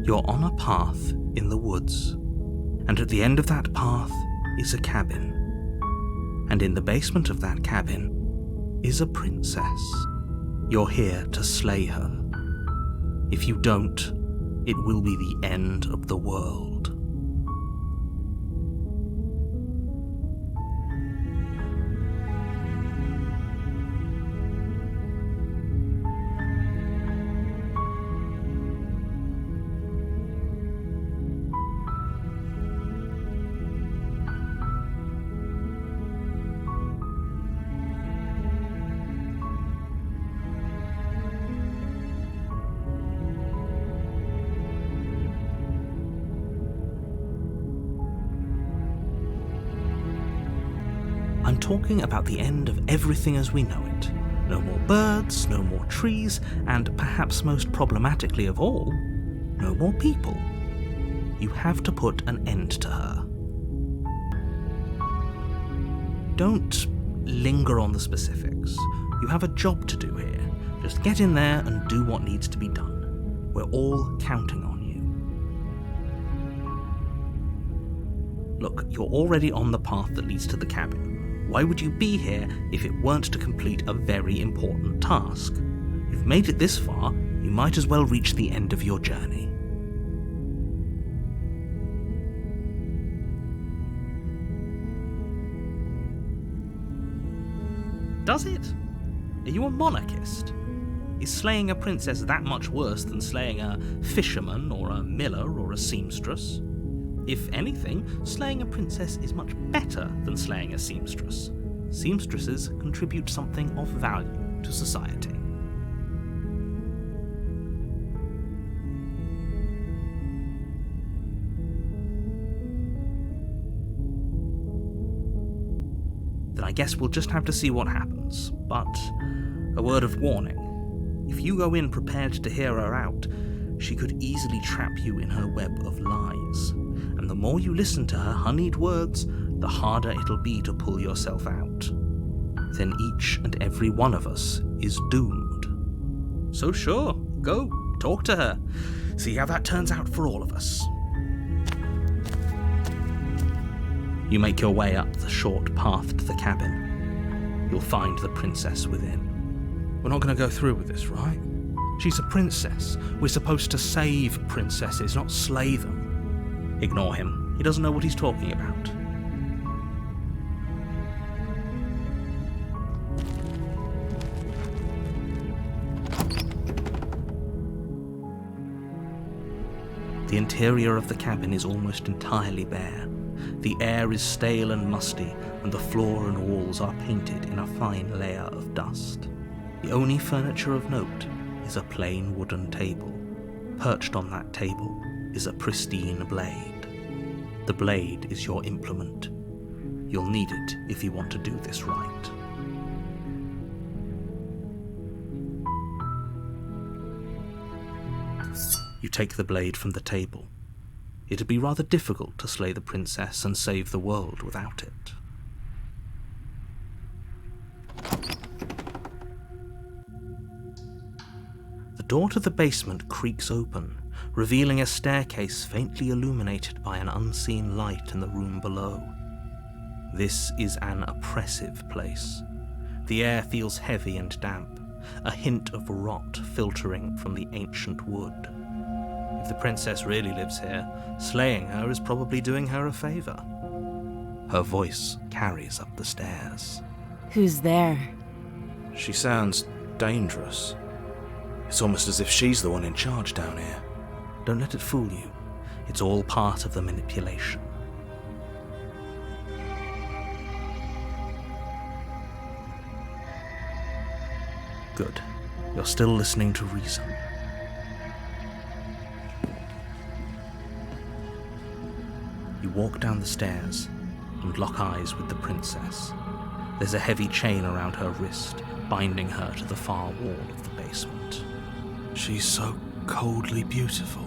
You're on a path in the woods, and at the end of that path is a cabin. And in the basement of that cabin is a princess. You're here to slay her. If you don't, it will be the end of the world. I'm talking about the end of everything as we know it. No more birds, no more trees, and perhaps most problematically of all, no more people. You have to put an end to her. Don't linger on the specifics. You have a job to do here. Just get in there and do what needs to be done. We're all counting on you. Look, you're already on the path that leads to the cabin. Why would you be here if it weren't to complete a very important task? You've made it this far, you might as well reach the end of your journey. Does it? Are you a monarchist? Is slaying a princess that much worse than slaying a fisherman or a miller or a seamstress? If anything, slaying a princess is much better than slaying a seamstress. Seamstresses contribute something of value to society. Then I guess we'll just have to see what happens. But a word of warning. If you go in prepared to hear her out, she could easily trap you in her web of lies. And the more you listen to her honeyed words, the harder it'll be to pull yourself out. Then each and every one of us is doomed. So sure, go, talk to her. See how that turns out for all of us. You make your way up the short path to the cabin. You'll find the princess within. We're not going to go through with this, right? She's a princess. We're supposed to save princesses, not slay them. Ignore him. He doesn't know what he's talking about. The interior of the cabin is almost entirely bare. The air is stale and musty, and the floor and walls are painted in a fine layer of dust. The only furniture of note is a plain wooden table. Perched on that table is a pristine blade. The blade is your implement. You'll need it if you want to do this right. You take the blade from the table. It'd be rather difficult to slay the princess and save the world without it. The door to the basement creaks open, revealing a staircase faintly illuminated by an unseen light in the room below. This is an oppressive place. The air feels heavy and damp, a hint of rot filtering from the ancient wood. If the princess really lives here, slaying her is probably doing her a favor. Her voice carries up the stairs. Who's there? She sounds dangerous. It's almost as if she's the one in charge down here. Don't let it fool you. It's all part of the manipulation. Good. You're still listening to reason. You walk down the stairs and lock eyes with the princess. There's a heavy chain around her wrist, binding her to the far wall of the basement. She's so coldly beautiful.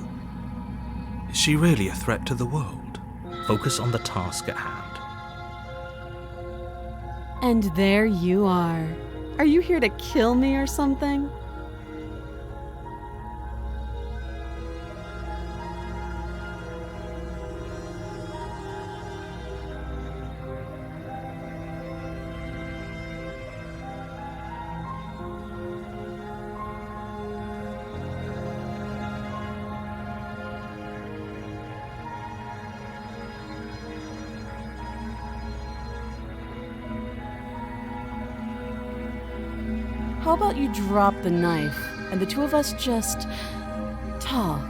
Is she really a threat to the world? Focus on the task at hand. And there you are. Are you here to kill me or something? How about you drop the knife and the two of us just talk?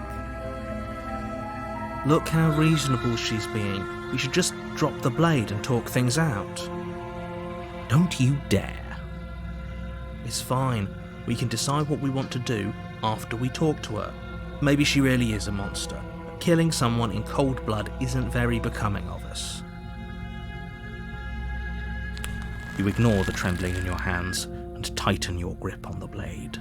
Look how reasonable she's being. We should just drop the blade and talk things out. Don't you dare. It's fine. We can decide what we want to do after we talk to her. Maybe she really is a monster. But killing someone in cold blood isn't very becoming of us. You ignore the trembling in your hands and tighten your grip on the blade.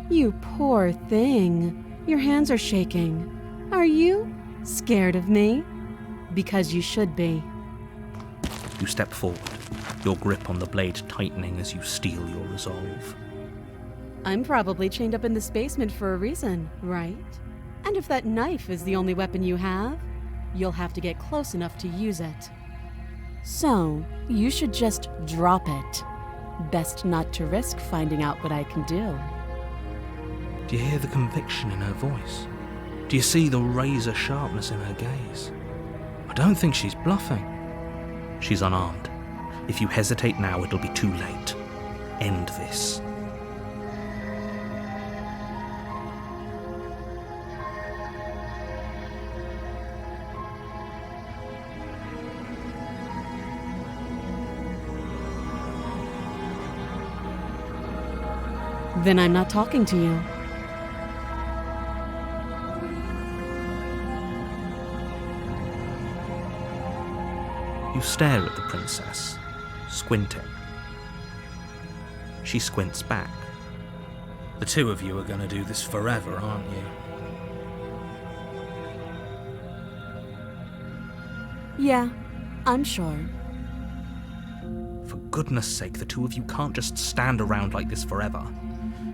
You poor thing. Your hands are shaking. Are you scared of me? Because you should be. You step forward, your grip on the blade tightening as you steel your resolve. I'm probably chained up in this basement for a reason, right? And if that knife is the only weapon you have, you'll have to get close enough to use it. So, you should just drop it. Best not to risk finding out what I can do. Do you hear the conviction in her voice? Do you see the razor sharpness in her gaze? I don't think she's bluffing. She's unarmed. If you hesitate now, it'll be too late. End this. Then I'm not talking to you. You stare at the princess, squinting. She squints back. The two of you are going to do this forever, aren't you? Yeah, I'm sure. For goodness sake, the two of you can't just stand around like this forever.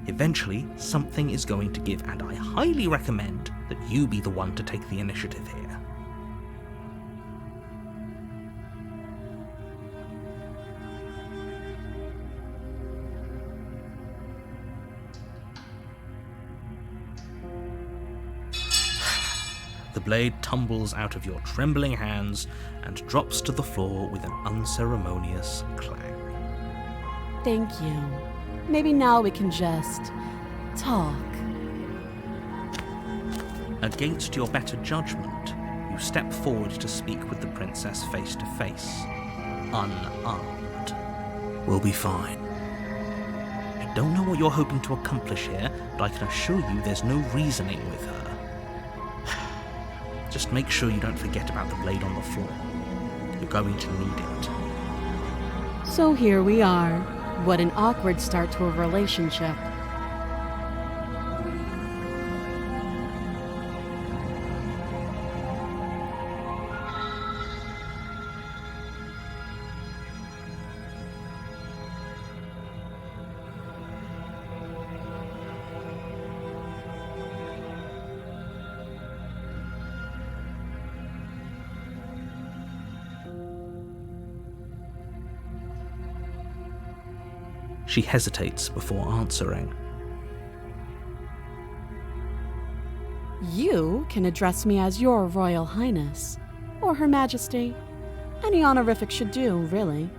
Eventually, something is going to give, and I highly recommend that you be the one to take the initiative here. The blade tumbles out of your trembling hands and drops to the floor with an unceremonious clang. Thank you. Maybe now we can just talk. Against your better judgment, you step forward to speak with the princess face to face, unarmed. We'll be fine. I don't know what you're hoping to accomplish here, but I can assure you there's no reasoning with her. Just make sure you don't forget about the blade on the floor. You're going to need it. So here we are. What an awkward start to a relationship. She hesitates before answering. You can address me as Your Royal Highness, or Her Majesty. Any honorific should do, really.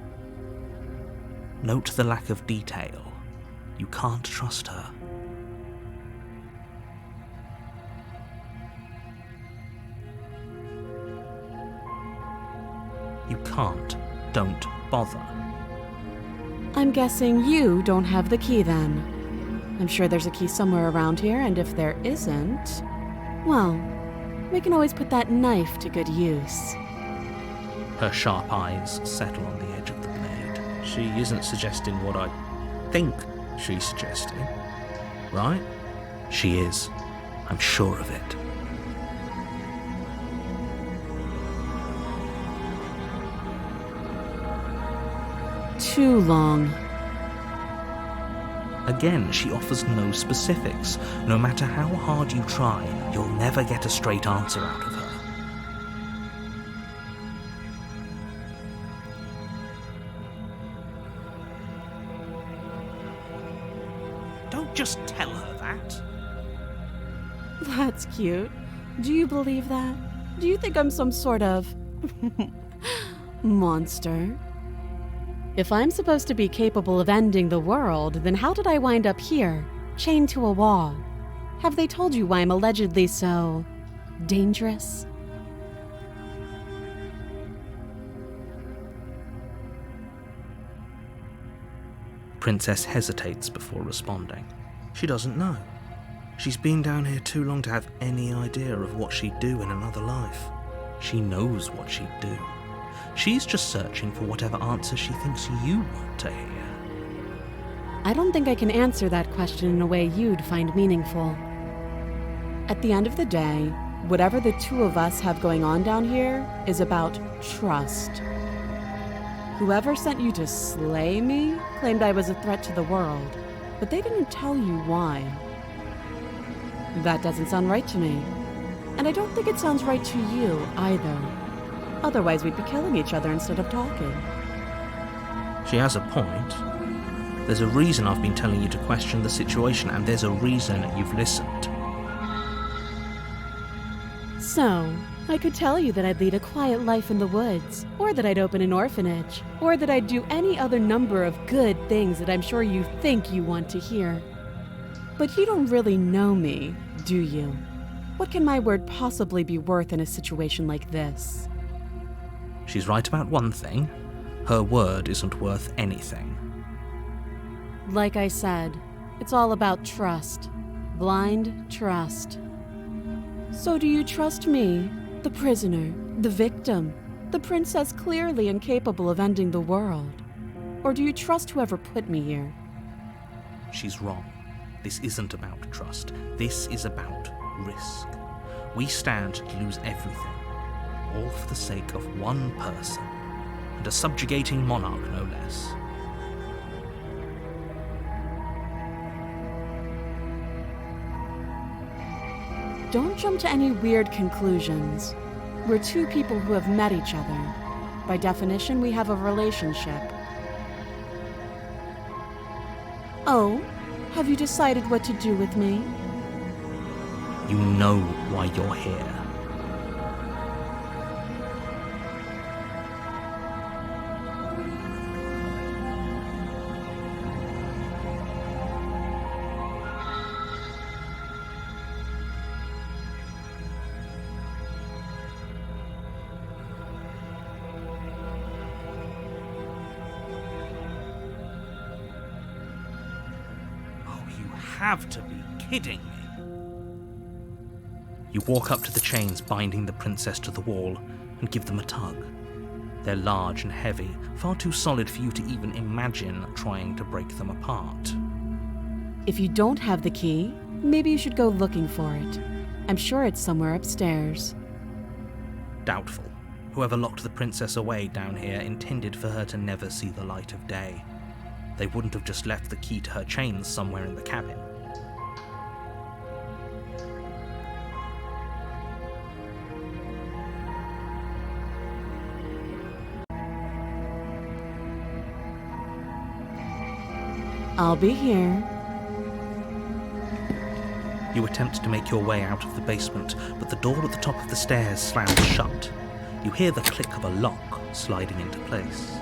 Note the lack of detail. You can't trust her. You can't. Don't bother. I'm guessing you don't have the key then. I'm sure there's a key somewhere around here, and if there isn't, well, we can always put that knife to good use. Her sharp eyes settle on the edge of the blade. She isn't suggesting what I think she's suggesting, right? She is. I'm sure of it. Too long. Again, she offers no specifics. No matter how hard you try, you'll never get a straight answer out of her. Don't just tell her that. That's cute. Do you believe that? Do you think I'm some sort of monster? If I'm supposed to be capable of ending the world, then how did I wind up here, chained to a wall? Have they told you why I'm allegedly so dangerous? Princess hesitates before responding. She doesn't know. She's been down here too long to have any idea of what she'd do in another life. She knows what she'd do. She's just searching for whatever answer she thinks you want to hear. I don't think I can answer that question in a way you'd find meaningful. At the end of the day, whatever the two of us have going on down here is about trust. Whoever sent you to slay me claimed I was a threat to the world, but they didn't tell you why. That doesn't sound right to me. And I don't think it sounds right to you either. Otherwise, we'd be killing each other instead of talking. She has a point. There's a reason I've been telling you to question the situation, and there's a reason you've listened. So, I could tell you that I'd lead a quiet life in the woods, or that I'd open an orphanage, or that I'd do any other number of good things that I'm sure you think you want to hear. But you don't really know me, do you? What can my word possibly be worth in a situation like this? She's right about one thing. Her word isn't worth anything. Like I said, it's all about trust. Blind trust. So do you trust me, the prisoner, the victim, the princess clearly incapable of ending the world? Or do you trust whoever put me here? She's wrong. This isn't about trust. This is about risk. We stand to lose everything, all for the sake of one person, and a subjugating monarch no less. Don't jump to any weird conclusions. We're two people who have met each other. By definition, we have a relationship. Oh, have you decided what to do with me? You know why you're here. Have to be kidding me. You walk up to the chains binding the princess to the wall and give them a tug. They're large and heavy, far too solid for you to even imagine trying to break them apart. If you don't have the key, maybe you should go looking for it. I'm sure it's somewhere upstairs. Doubtful. Whoever locked the princess away down here intended for her to never see the light of day. They wouldn't have just left the key to her chains somewhere in the cabin. I'll be here. You attempt to make your way out of the basement, but the door at the top of the stairs slams shut. You hear the click of a lock sliding into place.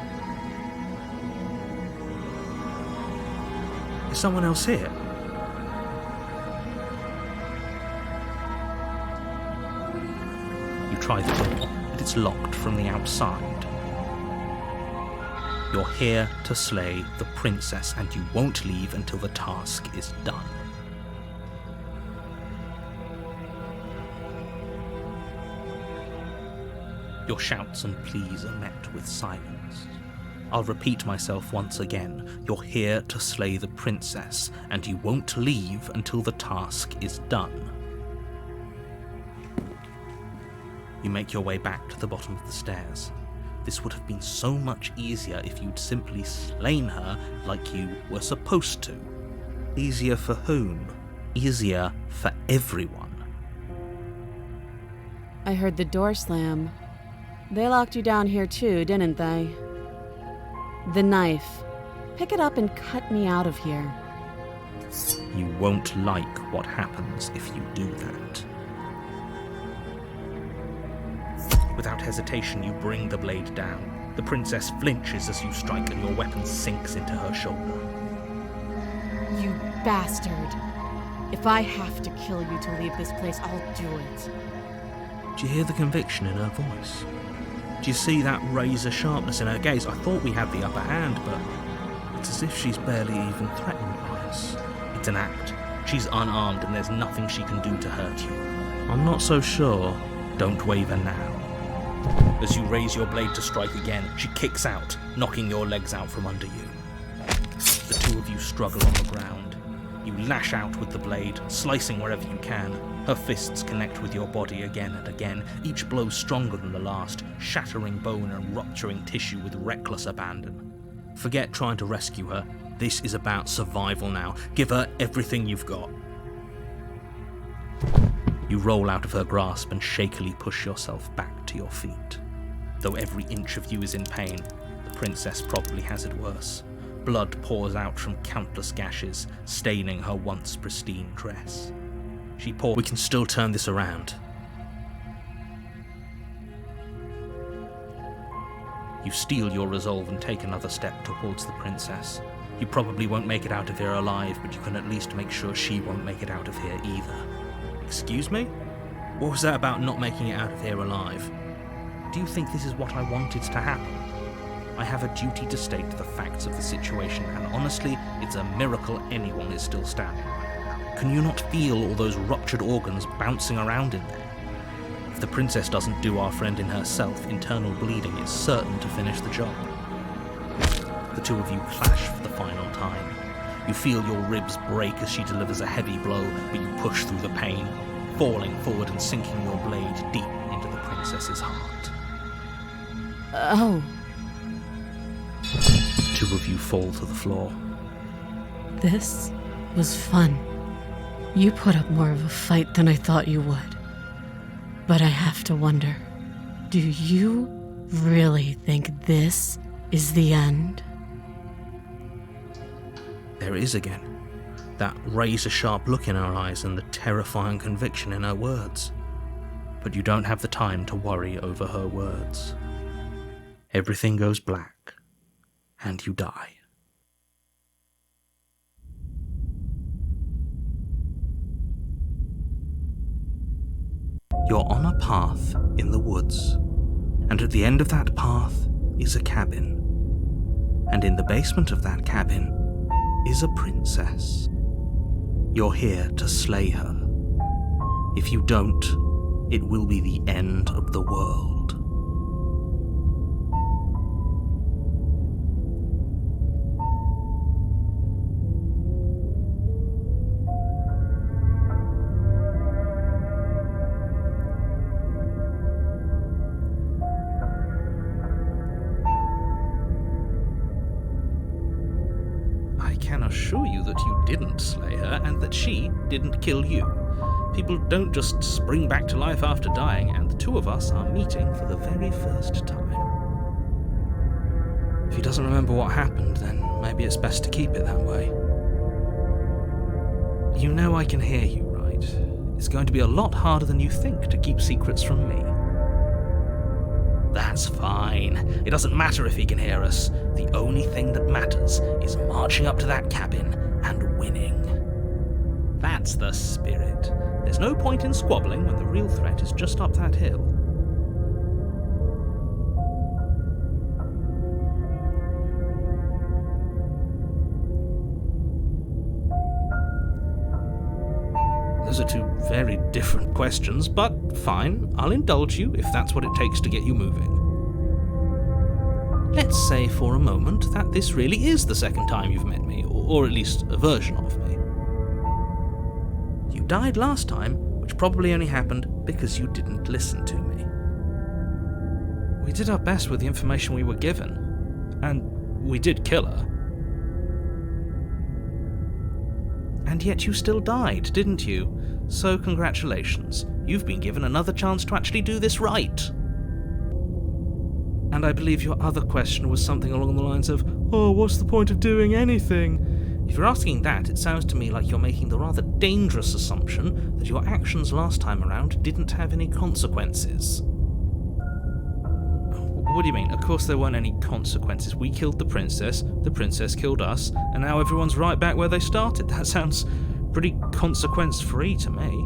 Is someone else here? You try the door, but it's locked from the outside. You're here to slay the princess, and you won't leave until the task is done. Your shouts and pleas are met with silence. I'll repeat myself once again. You're here to slay the princess, and you won't leave until the task is done. You make your way back to the bottom of the stairs. This would have been so much easier if you'd simply slain her like you were supposed to. Easier for whom? Easier for everyone. I heard the door slam. They locked you down here too, didn't they? The knife. Pick it up and cut me out of here. You won't like what happens if you do that. Without hesitation, you bring the blade down. The princess flinches as you strike and your weapon sinks into her shoulder. You bastard. If I have to kill you to leave this place, I'll do it. Do you hear the conviction in her voice? Do you see that razor sharpness in her gaze? I thought we had the upper hand, but it's as if she's barely even threatened by us. It's an act. She's unarmed and there's nothing she can do to hurt you. I'm not so sure. Don't waver now. As you raise your blade to strike again, she kicks out, knocking your legs out from under you. The two of you struggle on the ground. You lash out with the blade, slicing wherever you can. Her fists connect with your body again and again, each blow stronger than the last, shattering bone and rupturing tissue with reckless abandon. Forget trying to rescue her. This is about survival now. Give her everything you've got. You roll out of her grasp and shakily push yourself back to your feet. Though every inch of you is in pain, the princess probably has it worse. Blood pours out from countless gashes, staining her once pristine dress. She pauses. We can still turn this around. You steel your resolve and take another step towards the princess. You probably won't make it out of here alive, but you can at least make sure she won't make it out of here either. Excuse me? What was that about not making it out of here alive? Do you think this is what I wanted to happen? I have a duty to state the facts of the situation, and honestly, it's a miracle anyone is still standing. Can you not feel all those ruptured organs bouncing around in there? If the princess doesn't do our friend in herself, internal bleeding is certain to finish the job. The two of you clash for the final time. You feel your ribs break as she delivers a heavy blow, but you push through the pain, falling forward and sinking your blade deep into the princess's heart. Oh. Two of you fall to the floor. This was fun. You put up more of a fight than I thought you would. But I have to wonder, do you really think this is the end? There it is again. That razor-sharp look in her eyes and the terrifying conviction in her words. But you don't have the time to worry over her words. Everything goes black, and you die. You're on a path in the woods, and at the end of that path is a cabin. And in the basement of that cabin is a princess. You're here to slay her. If you don't, it will be the end of the world. I can assure you that you didn't slay her and that she didn't kill you. People don't just spring back to life after dying, and the two of us are meeting for the very first time. If he doesn't remember what happened, then maybe it's best to keep it that way. You know I can hear you, right? It's going to be a lot harder than you think to keep secrets from me. That's fine. It doesn't matter if he can hear us. The only thing that matters is marching up to that cabin and winning. That's the spirit. There's no point in squabbling when the real threat is just up that hill. Those are two very different questions, but fine, I'll indulge you if that's what it takes to get you moving. Let's say for a moment that this really is the second time you've met me, or at least a version of me. You died last time, which probably only happened because you didn't listen to me. We did our best with the information we were given, and we did kill her. And yet you still died, didn't you? So congratulations, you've been given another chance to actually do this right. And I believe your other question was something along the lines of, oh, what's the point of doing anything? If you're asking that, it sounds to me like you're making the rather dangerous assumption that your actions last time around didn't have any consequences. What do you mean? Of course there weren't any consequences. We killed the princess killed us, and now everyone's right back where they started. That sounds pretty consequence-free to me.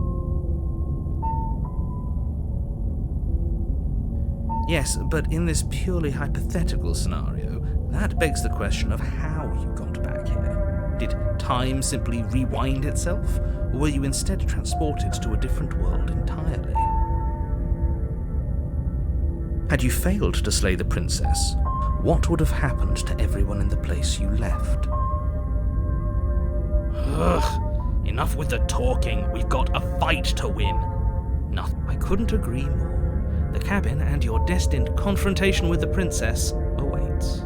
Yes, but in this purely hypothetical scenario, that begs the question of how you got back here. Did time simply rewind itself, or were you instead transported to a different world entirely? Had you failed to slay the princess, what would have happened to everyone in the place you left? Ugh, enough with the talking. We've got a fight to win. Nothing. I couldn't agree more. The cabin and your destined confrontation with the princess awaits.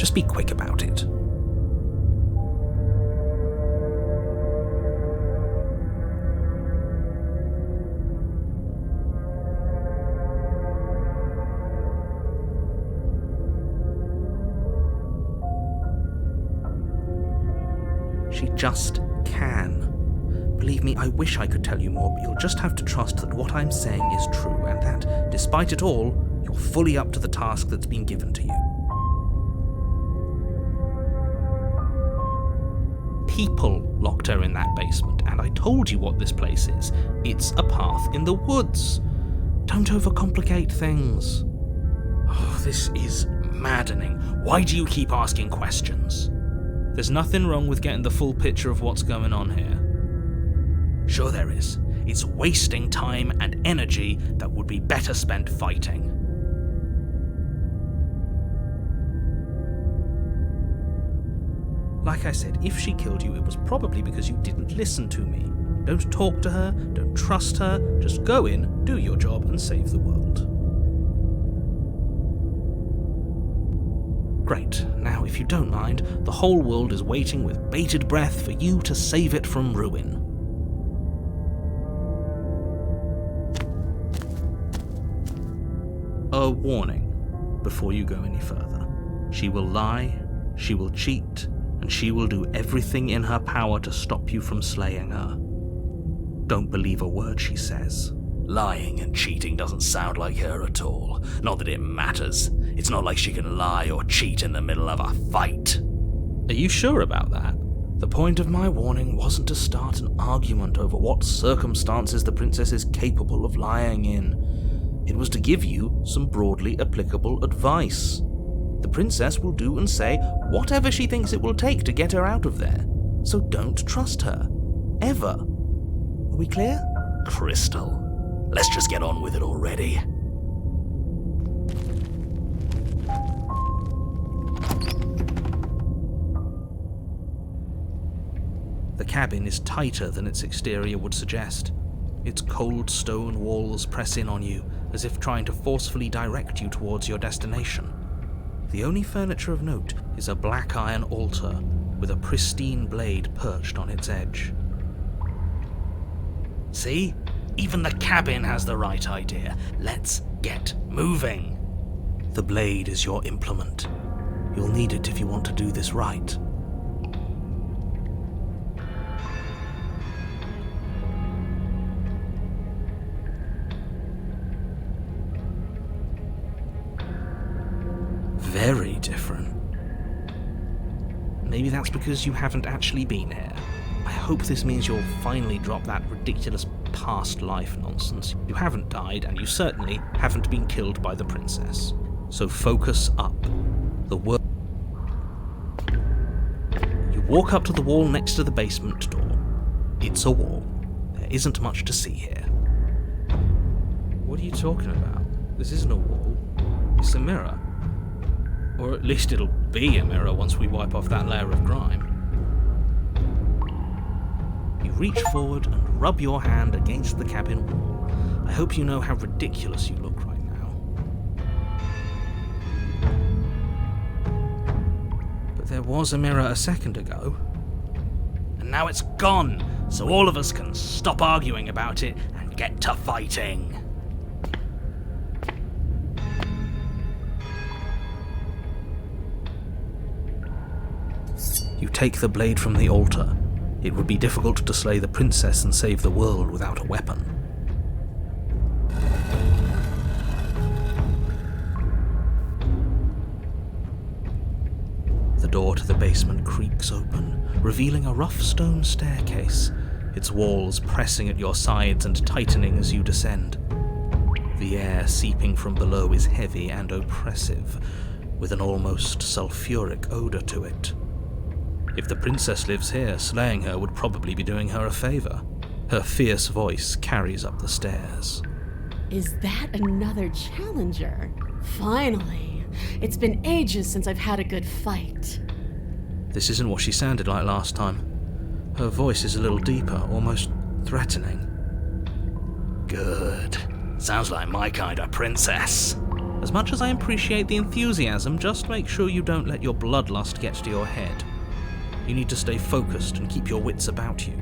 Just be quick about it. She just can. Believe me, I wish I could tell you more, but you'll just have to trust that what I'm saying is true, and that, despite it all, you're fully up to the task that's been given to you. People locked her in that basement, and I told you what this place is. It's a path in the woods. Don't overcomplicate things. Oh, this is maddening. Why do you keep asking questions? There's nothing wrong with getting the full picture of what's going on here. Sure there is. It's wasting time and energy that would be better spent fighting. Like I said, if she killed you, it was probably because you didn't listen to me. Don't talk to her, don't trust her, just go in, do your job, and save the world. Great. Now, if you don't mind, the whole world is waiting with bated breath for you to save it from ruin. A warning before you go any further. She will lie, she will cheat, and she will do everything in her power to stop you from slaying her. Don't believe a word she says. Lying and cheating doesn't sound like her at all. Not that it matters. It's not like she can lie or cheat in the middle of a fight. Are you sure about that? The point of my warning wasn't to start an argument over what circumstances the princess is capable of lying in. It was to give you some broadly applicable advice. The princess will do and say whatever she thinks it will take to get her out of there. So don't trust her. Ever. Are we clear? Crystal. Let's just get on with it already. The cabin is tighter than its exterior would suggest. Its cold stone walls press in on you, as if trying to forcefully direct you towards your destination. The only furniture of note is a black iron altar with a pristine blade perched on its edge. See? Even the cabin has the right idea. Let's get moving. The blade is your implement. You'll need it if you want to do this right. Very different. Maybe that's because you haven't actually been here. I hope this means you'll finally drop that ridiculous past life nonsense. You haven't died, and you certainly haven't been killed by the princess. So focus up. You walk up to the wall next to the basement door. It's a wall. There isn't much to see here. What are you talking about? This isn't a wall. It's a mirror. Or at least it'll be a mirror once we wipe off that layer of grime. You reach forward and rub your hand against the cabin wall. I hope you know how ridiculous you look right now. But there was a mirror a second ago. And now it's gone, so all of us can stop arguing about it and get to fighting. You take the blade from the altar. It would be difficult to slay the princess and save the world without a weapon. The door to the basement creaks open, revealing a rough stone staircase, its walls pressing at your sides and tightening as you descend. The air seeping from below is heavy and oppressive, with an almost sulphuric odor to it. If the princess lives here, slaying her would probably be doing her a favor. Her fierce voice carries up the stairs. Is that another challenger? Finally! It's been ages since I've had a good fight. This isn't what she sounded like last time. Her voice is a little deeper, almost threatening. Good. Sounds like my kind of princess. As much as I appreciate the enthusiasm, just make sure you don't let your bloodlust get to your head. You need to stay focused and keep your wits about you.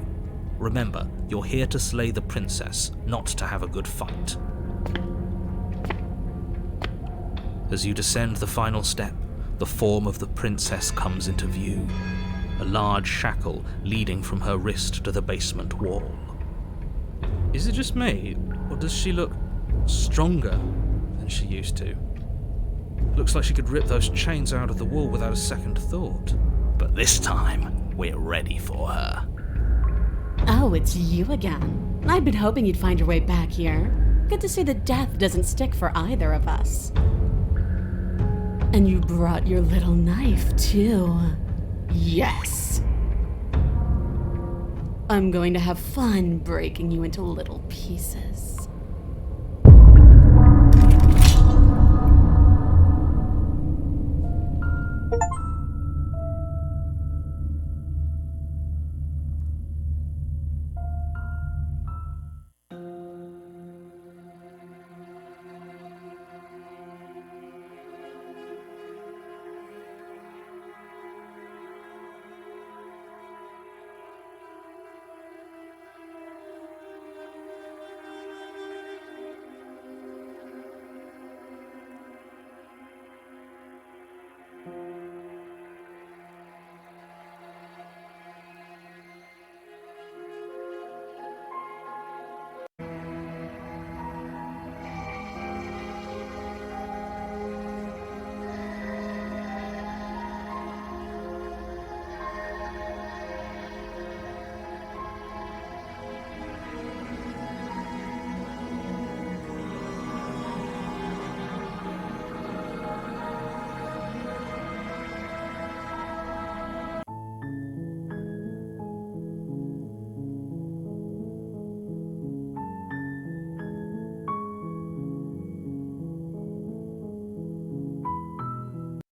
Remember, you're here to slay the princess, not to have a good fight. As you descend the final step, the form of the princess comes into view, a large shackle leading from her wrist to the basement wall. Is it just me, or does she look stronger than she used to? Looks like she could rip those chains out of the wall without a second thought. But this time, we're ready for her. Oh, it's you again. I'd been hoping you'd find your way back here. Good to see that death doesn't stick for either of us. And you brought your little knife, too. Yes! I'm going to have fun breaking you into little pieces.